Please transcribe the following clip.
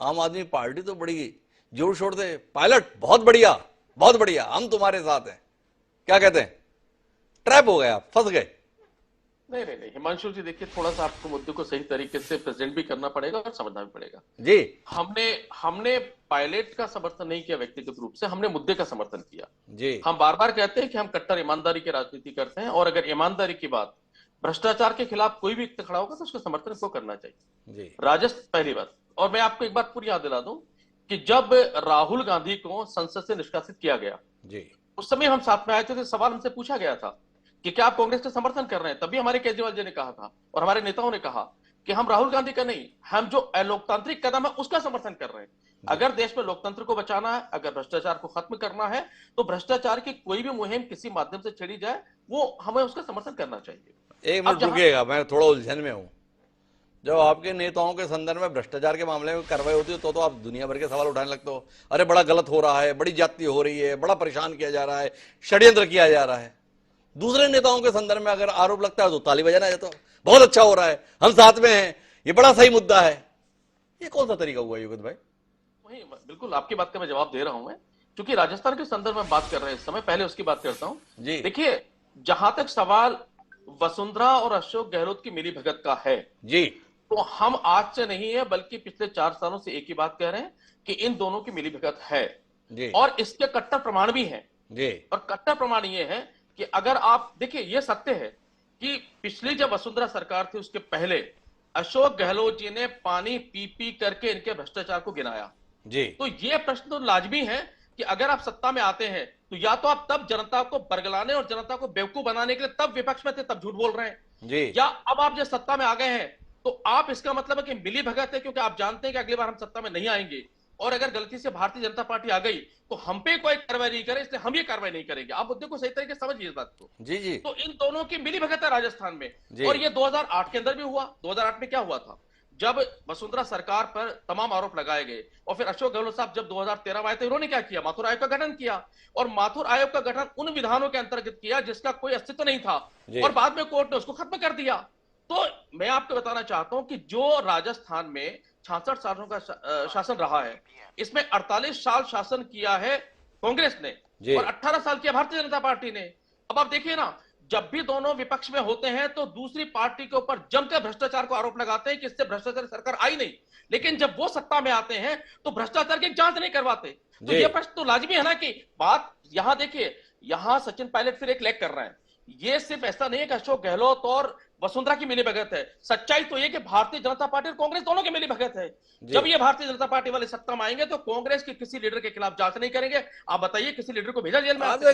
आम आदमी पार्टी तो बड़ी जोर शोर से, पायलट बहुत बढ़िया, हम तुम्हारे साथ हैं। क्या कहते हैं? ट्रैप हो गए, आप फंस गए। नहीं नहीं नहीं हिमांशु जी, देखिए थोड़ा सा आपको मुद्दे को सही तरीके से प्रेजेंट भी करना पड़ेगा और समझना भी पड़ेगा। जी हमने हमने पायलट का समर्थन नहीं किया व्यक्तिगत रूप से, हमने मुद्दे का समर्थन किया। जी हम बार बार कहते हैं कि हम कट्टर ईमानदारी की राजनीति करते हैं, और अगर ईमानदारी की बात, भ्रष्टाचार के खिलाफ कोई भी व्यक्ति खड़ा होगा तो उसका समर्थन को करना चाहिए। जी राजस्थान पहली बात। और मैं आपको एक बात पूरी याद दिला दूं कि जब राहुल गांधी को संसद से निष्कासित किया गया, जी उस समय हम साथ में आए थे, तो सवाल हमसे पूछा गया था कि क्या आप कांग्रेस का समर्थन कर रहे हैं। तभी हमारे केजरीवाल जी ने कहा था और हमारे नेताओं ने कहा कि हम राहुल गांधी का नहीं, हम जो अलोकतांत्रिक कदम है उसका समर्थन कर रहे हैं। अगर देश में लोकतंत्र को बचाना है, अगर भ्रष्टाचार को खत्म करना है, तो भ्रष्टाचार की कोई भी मुहिम किसी माध्यम से छेड़ी जाए, वो हमें उसका समर्थन करना चाहिए। एक अब मिनट जहां रुकिएगा, मैं थोड़ा उलझन में हूं। जब आपके नेताओं के संदर्भ में भ्रष्टाचार के मामले में कार्रवाई होती है तो आप दुनिया भर के सवाल उठाने लगते हो। अरे बड़ा गलत हो रहा है, बड़ी ज्यादती हो रही है, बड़ा परेशान किया जा रहा है, षड्यंत्र किया जा रहा है। दूसरे नेताओं के संदर्भ में अगर आरोप लगता है तो ताली बजाना जाता, बहुत अच्छा हो रहा है, हम साथ में हैं, ये बड़ा सही मुद्दा है। ये कौन सा तरीका हुआ युगत भाई? वही, बिल्कुल आपकी बात का मैं जवाब दे रहा हूं। मैं क्योंकि राजस्थान के संदर्भ में बात कर रहे हैं इस समय, पहले उसकी बात करता हूं। जी देखिए, जहां तक सवाल वसुंधरा और अशोक गहलोत की मिलीभगत का है, जी तो हम आज से नहीं है बल्कि पिछले 4 सालों से एक ही बात कह रहे हैं कि इन दोनों की मिलीभगत है। जी और इसके कट्टर प्रमाण भी हैं। जी और कट्टर प्रमाण ये है कि अगर आप देखिए, ये सत्य है कि पिछली जब वसुंधरा सरकार थी उसके पहले अशोक गहलोत जी ने पानी पी पी करके इनके भ्रष्टाचार को गिनाया। जी तो ये प्रश्न तो लाजमी है कि अगर आप सत्ता में आते हैं तो या तो आप तब जनता को बरगलाने और जनता को बेवकूफ बनाने के लिए तब विपक्ष में थे, तब झूठ बोल रहे हैं, जी या अब आप जब सत्ता में आ गए हैं तो आप, इसका मतलब है कि मिली भगत है, क्योंकि आप जानते हैं कि अगली बार हम सत्ता में नहीं आएंगे, और अगर गलती से भारतीय जनता पार्टी आ गई तो हम पे कोई कार्रवाई नहीं करे, इसलिए हम ये कार्रवाई नहीं करेंगे। आप मुद्दे को सही तरीके से समझिए इस बात को। जी जी तो इन दोनों की मिली भगत है राजस्थान में। जी और ये 2008 के अंदर भी हुआ। 2008 में क्या हुआ था, जब वसुंधरा सरकार पर तमाम आरोप लगाए गए, और फिर अशोक गहलोत साहब जब 2013 में आए थे, उन्होंने क्या किया, माथुर आयोग का गठन किया। और माथुर आयोग का गठन उन विधानों के अंतर्गत किया जिसका कोई अस्तित्व नहीं था, जी और बाद में कोर्ट ने उसको खत्म कर दिया। तो मैं आपको बताना चाहता हूं कि जो राजस्थान में 66 सालों का शासन रहा है, इसमें 48 साल शासन किया है कांग्रेस ने, जी और 18 साल किया भारतीय जनता पार्टी ने। अब आप देखिए ना, जब भी दोनों विपक्ष में होते हैं तो दूसरी पार्टी के ऊपर जमकर भ्रष्टाचार को आरोप लगाते हैं कि इससे भ्रष्टाचार सरकार आई नहीं, लेकिन जब वो सत्ता में आते हैं तो भ्रष्टाचार की जांच नहीं करवाते। तो जी यह प्रश्न तो लाजमी है ना कि बात यहां देखिए, यहां सचिन पायलट फिर एक लेग कर रहे हैं। ये सिर्फ ऐसा नहीं है कि अशोक गहलोत और वसुंधरा की मिलीभगत है, सच्चाई तो ये कि भारतीय जनता पार्टी और कांग्रेस दोनों की मिलीभगत है। जी जब ये भारतीय जनता पार्टी वाले सत्ता में आएंगे तो कांग्रेस के किसी लीडर के खिलाफ जांच नहीं करेंगे। आप बताइए, किसी लीडर को भेजा जेल में आज आप तक?